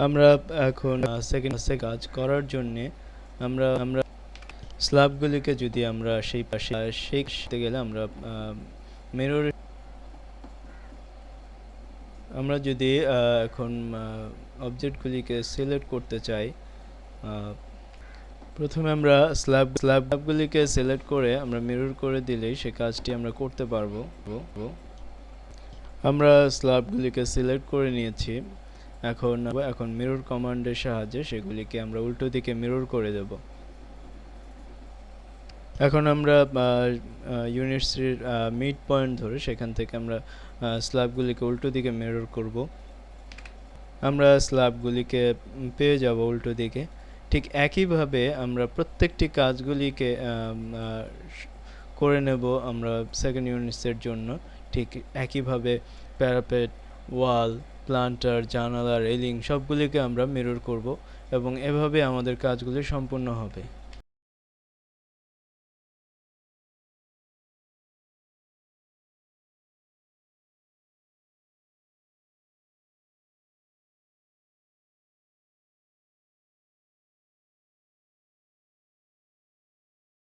আমরা এখন সেকেন্ড কাজ করার জন্য আমরা স্ল্যাবগুলিকে যদি আমরা সেই পাশে শেখতে গেলে আমরা মিরর আমরা যদি এখন অবজেক্টগুলিকে সিলেক্ট করতে চাই, প্রথমে আমরা স্ল্যাবগুলিকে সিলেক্ট করে আমরা মিরর করে দিলেই সেই কাজটি আমরা করতে পারবো। আমরা স্ল্যাবগুলিকে সিলেক্ট করে নিয়েছি। এখন মিরর কমান্ডের সাহায্যে সেগুলিকে আমরা উল্টো দিকে মিরর করে দেব। এখন আমরা ইউনিটসের মিড পয়েন্ট ধরে সেখান থেকে আমরা স্ল্যাবগুলিকে উল্টো দিকে মিরর করব। আমরা স্ল্যাবগুলিকে পেয়ে যাব উল্টো দিকে। ঠিক একইভাবে আমরা প্রত্যেকটি কাজগুলিকে করে নেব আমরা সেকেন্ড ইউনিটসের জন্য। ঠিক একইভাবে প্যারাপেট, ওয়াল, প্লান্টার, জানালা, রেলিং সবগুলিকে আমরা মিরর করব এবং এভাবে আমাদের কাজগুলি সম্পূর্ণ হবে।